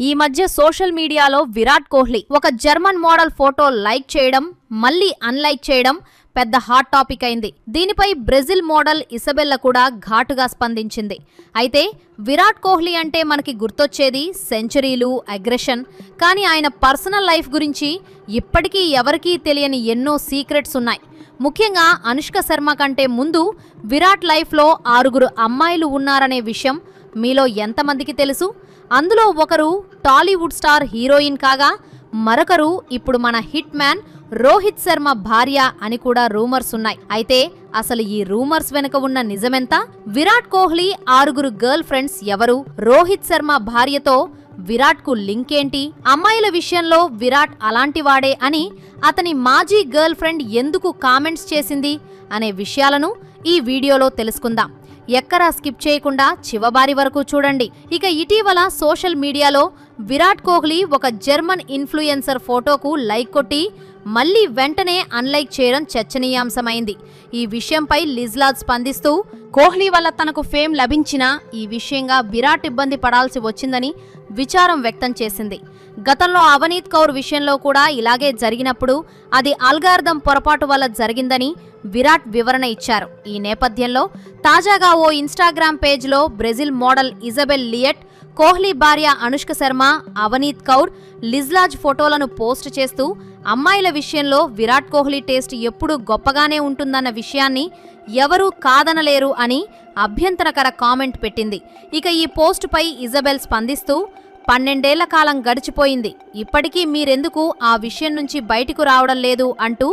ఈ మధ్య సోషల్ మీడియాలో విరాట్ కోహ్లీ ఒక జర్మన్ మోడల్ ఫోటో లైక్ చేయడం, మళ్ళీ అన్లైక్ చేయడం పెద్ద హాట్ టాపిక్ అయింది. దీనిపై బ్రెజిల్ మోడల్ ఇసబెల్లా కూడా ఘాటుగా స్పందించింది. అయితే విరాట్ కోహ్లీ అంటే మనకి గుర్తొచ్చేది సెంచరీలు, అగ్రెషన్. కానీ ఆయన పర్సనల్ లైఫ్ గురించి ఇప్పటికీ ఎవరికీ తెలియని ఎన్నో సీక్రెట్స్ ఉన్నాయి. ముఖ్యంగా అనుష్క శర్మ కంటే ముందు విరాట్ లైఫ్లో 6 అమ్మాయిలు ఉన్నారనే విషయం మీలో ఎంతమందికి తెలుసు? అందులో ఒకరు టాలీవుడ్ స్టార్ హీరోయిన్ కాగా, మరొకరు ఇప్పుడు మన హిట్ మ్యాన్ రోహిత్ శర్మ భార్య అని కూడా రూమర్స్ ఉన్నాయి. అయితే అసలు ఈ రూమర్స్ వెనుక ఉన్న నిజమెంత? విరాట్ కోహ్లీ 6 గర్ల్ ఫ్రెండ్స్ ఎవరు? రోహిత్ శర్మ భార్యతో విరాట్ కు లింక్ ఏంటి? అమ్మాయిల విషయంలో విరాట్ అలాంటివాడే అని అతని మాజీ గర్ల్ ఫ్రెండ్ ఎందుకు కామెంట్స్ చేసింది అనే విషయాలను ఈ వీడియోలో తెలుసుకుందాం. ఎక్కడా స్కిప్ చేయకుండా చివరి వరకు చూడండి. ఇక ఇటీవల సోషల్ మీడియాలో విరాట్ కోహ్లీ ఒక జర్మన్ ఇన్ఫ్లుయెన్సర్ ఫోటోకు లైక్ కొట్టి మళ్లీ వెంటనే అన్లైక్ చేయడం చర్చనీయాంశమైంది. ఈ విషయంపై లిజ్లాజ్ స్పందిస్తూ, కోహ్లీ వల్ల తనకు ఫేమ్ లభించినా ఈ విషయంగా విరాట్ ఇబ్బంది పడాల్సి వచ్చిందని విచారం వ్యక్తం చేసింది. గతంలో అవనీత్ కౌర్ విషయంలో కూడా ఇలాగే జరిగినప్పుడు అది అల్గారిథం పొరపాటు వల్ల జరిగిందని విరాట్ వివరణ ఇచ్చారు. ఈ నేపథ్యంలో తాజాగా ఓ ఇన్స్టాగ్రామ్ పేజ్లో బ్రెజిల్ మోడల్ ఇజబెల్ లియట్, కోహ్లీ భార్య అనుష్క శర్మ, అవనీత్ కౌర్, లిజ్లాజ్ ఫోటోలను పోస్ట్ చేస్తూ అమ్మాయిల విషయంలో విరాట్ కోహ్లీ టేస్ట్ ఎప్పుడూ గొప్పగానే ఉంటుందన్న విషయాన్ని ఎవరూ కాదనలేరు అని అభ్యంతరకర కామెంట్ పెట్టింది. ఇక ఈ పోస్టుపై ఇజబెల్ స్పందిస్తూ, 12 ఏళ్ల కాలం గడిచిపోయింది, ఇప్పటికీ మీరెందుకు ఆ విషయం నుంచి బయటకు రావడం లేదు అంటూ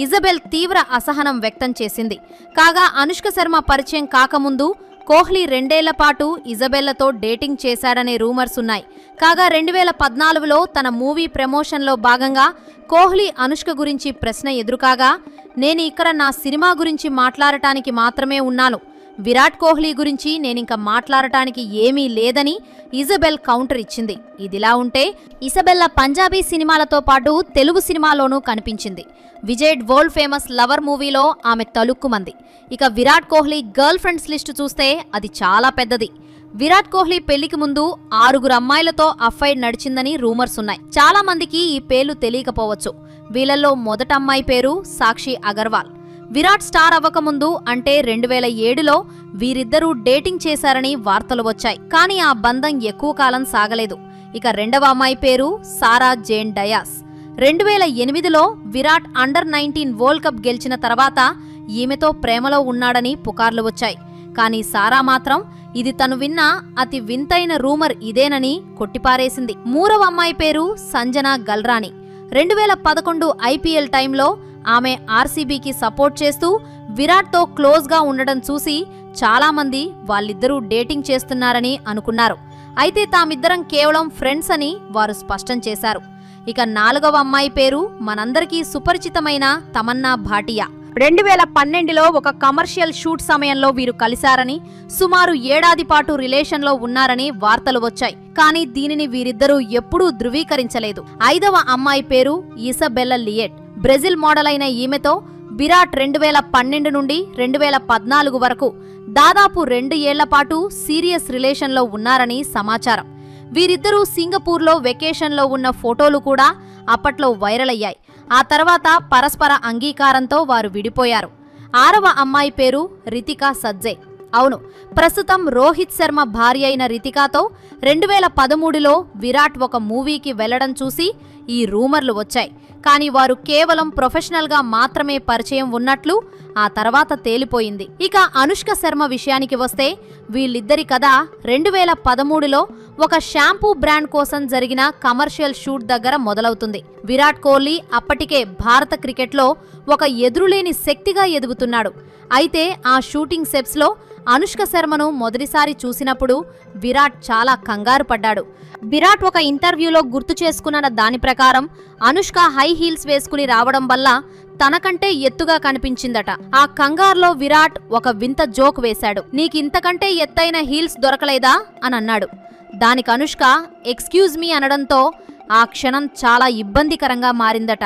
ఇజబెల్ తీవ్ర అసహనం వ్యక్తం చేసింది. కాగా అనుష్క శర్మ పరిచయం కాకముందు కోహ్లీ 2 ఏళ్ల పాటు ఇజబెల్లతో డేటింగ్ చేశాడనే రూమర్స్ ఉన్నాయి. కాగా 2014లో తన మూవీ ప్రమోషన్లో భాగంగా కోహ్లీ అనుష్క గురించి ప్రశ్న ఎదురుకాగా, నేను ఇక్కడ నా సినిమా గురించి మాట్లాడటానికి మాత్రమే ఉన్నాను, విరాట్ కోహ్లీ గురించి నేనింక మాట్లాడటానికి ఏమీ లేదని ఇజబెల్ కౌంటర్ ఇచ్చింది. ఇదిలా ఉంటే ఇసబెల్లా పంజాబీ సినిమాలతో పాటు తెలుగు సినిమాలోనూ కనిపించింది. విజయ్ వరల్డ్ ఫేమస్ లవర్ మూవీలో ఆమె తలుక్కుమంది. ఇక Virat Kohli girl friends list చూస్తే అది చాలా పెద్దది. విరాట్ కోహ్లీ పెళ్లికి ముందు 6 అమ్మాయిలతో అఫైర్ నడిచిందని రూమర్స్ ఉన్నాయి. చాలా మందికి ఈ పేర్లు తెలియకపోవచ్చు. వీళ్లలో మొదటి అమ్మాయి పేరు సాక్షి అగర్వాల్. విరాట్ స్టార్ అవ్వకముందు అంటే 2007లో వీరిద్దరూ డేటింగ్ చేశారని వార్తలు వచ్చాయి. కానీ ఆ బంధం ఎక్కువ కాలం సాగలేదు. ఇక రెండవ అమ్మాయి పేరు సారా జేన్ డయాస్. 2008లో విరాట్ అండర్-19 వరల్డ్ కప్ గెలిచిన తర్వాత ఈమెతో ప్రేమలో ఉన్నాడని పుకార్లు వచ్చాయి. కానీ సారా మాత్రం ఇది తను విన్న అతి వింతైన రూమర్ ఇదేనని కొట్టిపారేసింది. మూడవ అమ్మాయి పేరు సంజనా గల్రాని. 2011 ఐపీఎల్ టైంలో ఆమె ఆర్సీబీకి సపోర్ట్ చేస్తూ విరాట్తో క్లోజ్గా ఉండడం చూసి చాలామంది వాళ్ళిద్దరూ డేటింగ్ చేస్తున్నారని అనుకున్నారు. అయితే తామిద్దరం కేవలం ఫ్రెండ్స్ అని వారు స్పష్టం చేశారు. ఇక 4వ అమ్మాయి పేరు మనందరికీ సుపరిచితమైన తమన్నా భాటియా. 2012లో ఒక కమర్షియల్ షూట్ సమయంలో వీరు కలిశారని, సుమారు 7 ఏడాది పాటు రిలేషన్లో ఉన్నారని వార్తలు వచ్చాయి. కానీ దీనిని వీరిద్దరూ ఎప్పుడూ ధృవీకరించలేదు. 5వ అమ్మాయి పేరు ఇసబెల్లా లియట్. బ్రెజిల్ మోడల్ అయిన ఈమెతో విరాట్ 2012 నుండి 2014 వరకు దాదాపు 2 ఏళ్ల పాటు సీరియస్ రిలేషన్లో ఉన్నారని సమాచారం. వీరిద్దరూ సింగపూర్లో వెకేషన్లో ఉన్న ఫోటోలు కూడా అప్పట్లో వైరల్ అయ్యాయి. ఆ తర్వాత పరస్పర అంగీకారంతో వారు విడిపోయారు. 6వ అమ్మాయి పేరు రితికా సజ్జే. అవును, ప్రస్తుతం రోహిత్ శర్మ భార్య అయిన రితికాతో 2013లో విరాట్ ఒక మూవీకి వెళ్లడం చూసి ఈ రూమర్లు వచ్చాయి. కానీ వారు కేవలం ప్రొఫెషనల్గా మాత్రమే పరిచయం ఉన్నట్లు ఆ తర్వాత తేలిపోయింది. ఇక అనుష్క శర్మ విషయానికి వస్తే వీళ్ళిద్దరి కథ 2013లో ఒక షాంపూ బ్రాండ్ కోసం జరిగిన కమర్షియల్ షూట్ దగ్గర మొదలవుతుంది. విరాట్ కోహ్లీ అప్పటికే భారత క్రికెట్లో ఒక ఎదురులేని శక్తిగా ఎదుగుతున్నాడు. అయితే ఆ షూటింగ్ సెట్స్లో అనుష్క శర్మను మొదటిసారి చూసినప్పుడు విరాట్ చాలా కంగారు పడ్డాడు. విరాట్ ఒక ఇంటర్వ్యూలో గుర్తు చేసుకున్న దాని ప్రకారం అనుష్క హై హీల్స్ వేసుకుని రావడం వల్ల తనకంటే ఎత్తుగా కనిపించిందట. ఆ కంగారులో విరాట్ ఒక వింత జోక్ వేశాడు, నీకింతకంటే ఎత్తైన హీల్స్ దొరకలేదా అని అన్నాడు. దానికి అనుష్క ఎక్స్క్యూజ్ మీ అనడంతో ఆ క్షణం చాలా ఇబ్బందికరంగా మారిందట.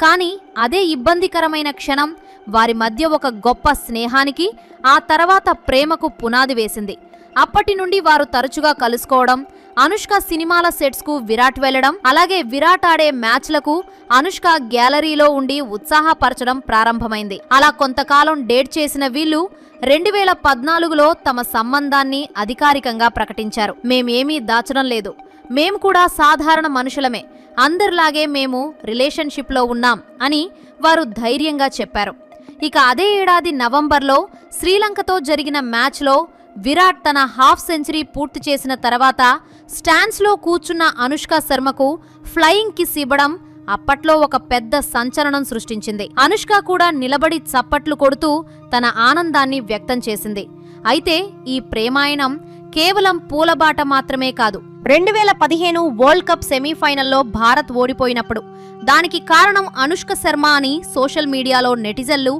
కానీ అదే ఇబ్బందికరమైన క్షణం వారి మధ్య ఒక గొప్ప స్నేహానికి, ఆ తర్వాత ప్రేమకు పునాది వేసింది. అప్పటి నుండి వారు తరచుగా కలుసుకోవడం, అనుష్క సినిమాల సెట్స్ కు విరాట్ వెళ్లడం, అలాగే విరాట్ ఆడే మ్యాచ్లకు అనుష్క గ్యాలరీలో ఉండి ఉత్సాహపరచడం ప్రారంభమైంది. అలా కొంతకాలం డేట్ చేసిన వీళ్లు 2014లో తమ సంబంధాన్ని అధికారికంగా ప్రకటించారు. మేమేమీ దాచడం లేదు, మేం కూడా సాధారణ మనుషులమే, అందరిలాగే మేము రిలేషన్షిప్లో ఉన్నాం అని వారు ధైర్యంగా చెప్పారు. ఇక అదే ఏడాది నవంబర్లో శ్రీలంకతో జరిగిన మ్యాచ్లో విరాట్ తన హాఫ్ సెంచరీ పూర్తి చేసిన తర్వాత స్టాండ్స్లో కూర్చున్న అనుష్క శర్మకు ఫ్లయింగ్ కిస్ ఇవ్వడం అప్పట్లో ఒక పెద్ద సంచలనం సృష్టించింది. అనుష్క కూడా నిలబడి చప్పట్లు కొడుతూ తన ఆనందాన్ని వ్యక్తం చేసింది. అయితే ఈ ప్రేమాయణం కేవలం పూలబాట మాత్రమే కాదు. 2015 వరల్డ్ కప్ సెమీఫైనల్లో భారత్ ఓడిపోయినప్పుడు దానికి కారణం అనుష్క శర్మ అని సోషల్ మీడియాలో నెటిజన్లు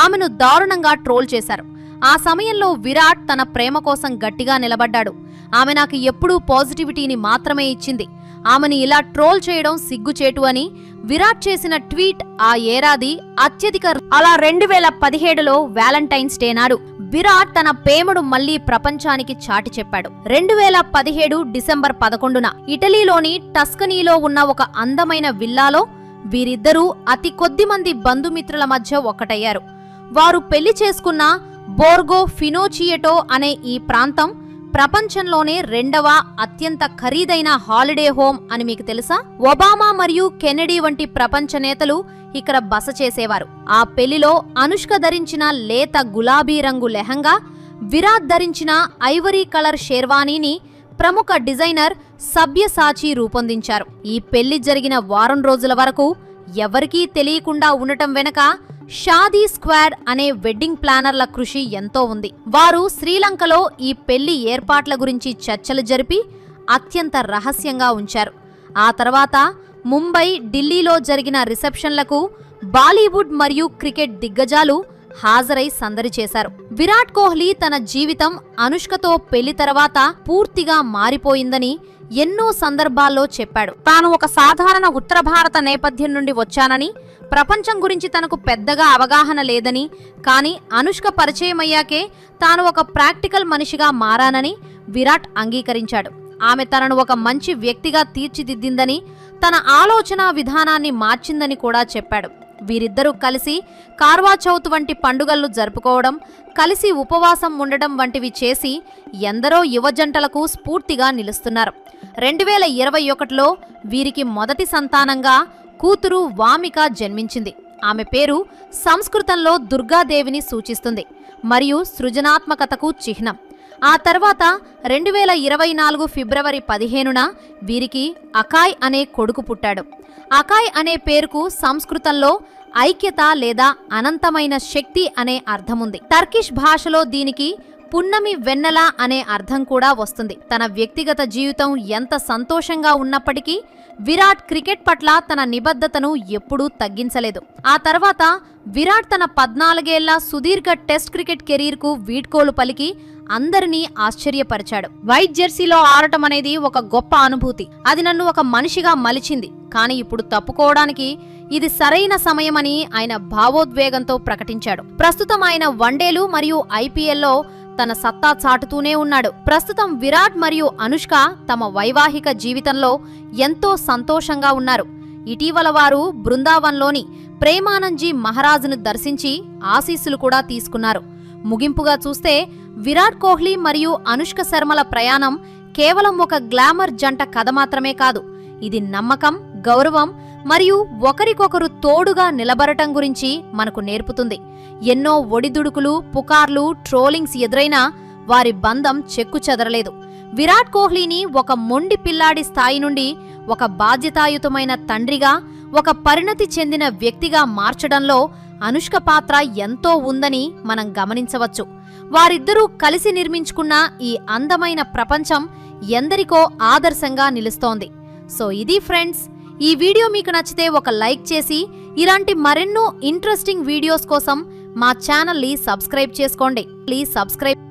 ఆమెను దారుణంగా ట్రోల్ చేశారు. ఆ సమయంలో విరాట్ తన ప్రేమ కోసం గట్టిగా నిలబడ్డాడు. ఆమె నాకు ఎప్పుడూ పాజిటివిటీని మాత్రమే ఇచ్చింది, ఆమెను ఇలా ట్రోల్ చేయడం సిగ్గుచేటు అని విరాట్ చేసిన ట్వీట్ ఆ ఏడాది అత్యధిక. అలా 2017లో వ్యాలంటైన్స్ డే నాడు విరాట్ తన ప్రేమను మళ్లీ ప్రపంచానికి చాటి చెప్పాడు. 2017 డిసెంబర్ 11న ఇటలీలోని టస్కనీలో ఉన్న ఒక అందమైన విల్లాలో వీరిద్దరూ అతి కొద్ది మంది బంధుమిత్రుల మధ్య ఒక్కటయ్యారు. వారు పెళ్లి చేసుకున్న బోర్గో ఫినోచియటో అనే ఈ ప్రాంతం ప్రపంచంలోనే 2వ అత్యంత ఖరీదైన హాలిడే హోమ్ అని మీకు తెలుసా? ఒబామా మరియు కెనడీ వంటి ప్రపంచ నేతలు ఇక్కడ బస చేసేవారు. ఆ పెళ్లిలో అనుష్క ధరించిన లేత గులాబీ రంగు లెహంగా, విరాట్ ధరించిన ఐవరీ కలర్ షేర్వానీని ప్రముఖ డిజైనర్ సబ్యసాచి రూపొందించారు. ఈ పెళ్లి జరిగిన వారం రోజుల వరకు ఎవరికీ తెలియకుండా ఉండటం వెనక షాదీ స్క్వాడ్ అనే వెడ్డింగ్ ప్లానర్ల కృషి ఎంతో ఉంది. వారు శ్రీలంకలో ఈ పెళ్లి ఏర్పాట్ల గురించి చర్చలు జరిపి అత్యంత రహస్యంగా ఉంచారు. ఆ తర్వాత ముంబై, ఢిల్లీలో జరిగిన రిసెప్షన్లకు బాలీవుడ్ మరియు క్రికెట్ దిగ్గజాలు హాజరై సందడి చేశారు. విరాట్ కోహ్లీ తన జీవితం అనుష్కతో పెళ్లి తర్వాత పూర్తిగా మారిపోయిందని ఎన్నో సందర్భాల్లో చెప్పాడు. తాను ఒక సాధారణ ఉత్తర భారత నేపథ్యం నుండి వచ్చానని, ప్రపంచం గురించి తనకు పెద్దగా అవగాహన లేదని, కానీ అనుష్క పరిచయమయ్యాకే తాను ఒక ప్రాక్టికల్ మనిషిగా మారానని విరాట్ అంగీకరించాడు. ఆమె తనను ఒక మంచి వ్యక్తిగా తీర్చిదిద్దిందని, తన ఆలోచన విధానాన్ని మార్చిందని కూడా చెప్పాడు. వీరిద్దరూ కలిసి కార్వా చౌత్ వంటి పండుగలను జరుపుకోవడం, కలిసి ఉపవాసం ఉండడం వంటివి చేసి ఎందరో యువజంటలకు స్ఫూర్తిగా నిలుస్తున్నారు. 2021లో వీరికి మొదటి సంతానంగా కూతురు వామిక జన్మించింది. ఆమె పేరు సంస్కృతంలో దుర్గాదేవిని సూచిస్తుంది మరియు సృజనాత్మకతకు చిహ్నం. ఆ తర్వాత 2024 ఫిబ్రవరి 15న వీరికి అకాయ్ అనే కొడుకు పుట్టాడు. అకాయ్ అనే పేరుకు సంస్కృతంలో ఐక్యత లేదా అనంతమైన శక్తి అనే అర్థముంది. టర్కిష్ భాషలో దీనికి పున్నమి వెన్నెల అనే అర్థం కూడా వస్తుంది. తన వ్యక్తిగత జీవితం ఎంత సంతోషంగా ఉన్నప్పటికీ విరాట్ క్రికెట్ పట్ల తన నిబద్ధతను ఎప్పుడూ తగ్గించలేదు. ఆ తర్వాత విరాట్ తన 14 ఏళ్ల సుదీర్ఘ టెస్ట్ క్రికెట్ కెరీర్కు వీడ్కోలు పలికి అందరినీ ఆశ్చర్యపరిచాడు. వైట్ జెర్సీలో ఆడటం అనేది ఒక గొప్ప అనుభూతి. అది నన్ను ఒక మనిషిగా మలిచింది. కానీ ఇప్పుడు తప్పుకోవడానికి ఇది సరైన సమయమని ఆయన భావోద్వేగంతో ప్రకటించాడు. ప్రస్తుతం ఆయన వన్డేలు మరియు ఐపీఎల్లో తన సత్తా చాటుతూనే ఉన్నాడు. ప్రస్తుతం విరాట్ మరియు అనుష్క తమ వైవాహిక జీవితంలో ఎంతో సంతోషంగా ఉన్నారు. ఇటీవల వారు బృందావన్లోని ప్రేమానందజీ మహారాజును దర్శించి ఆశీస్సులు కూడా తీసుకున్నారు. ముగింపుగా చూస్తే విరాట్ కోహ్లీ మరియు అనుష్క శర్మల ప్రయాణం కేవలం ఒక గ్లామర్ జంట కథ మాత్రమే కాదు. ఇది నమ్మకం, గౌరవం మరియు ఒకరికొకరు తోడుగా నిలబడటం గురించి మనకు నేర్పుతుంది. ఎన్నో ఒడిదుడుకులు, పుకార్లు, ట్రోలింగ్స్ ఎదురైనా వారి బంధం చెక్కు చెదరలేదు. విరాట్ కోహ్లీని ఒక మొండి పిల్లాడి స్థాయి నుండి ఒక బాధ్యతాయుతమైన తండ్రిగా, ఒక పరిణతి చెందిన వ్యక్తిగా మార్చడంలో అనుష్క పాత్ర ఎంతో ఉందని మనం గమనించవచ్చు. వారిద్దరూ కలిసి నిర్మించుకున్న ఈ అందమైన ప్రపంచం ఎందరికో ఆదర్శంగా నిలుస్తోంది. సో ఇది ఫ్రెండ్స్, ఈ వీడియో మీకు నచ్చితే ఒక లైక్ చేసి ఇలాంటి మరెన్నో ఇంట్రెస్టింగ్ వీడియోస్ కోసం మా ఛానల్ని సబ్స్క్రైబ్ చేసుకోండి. Please subscribe.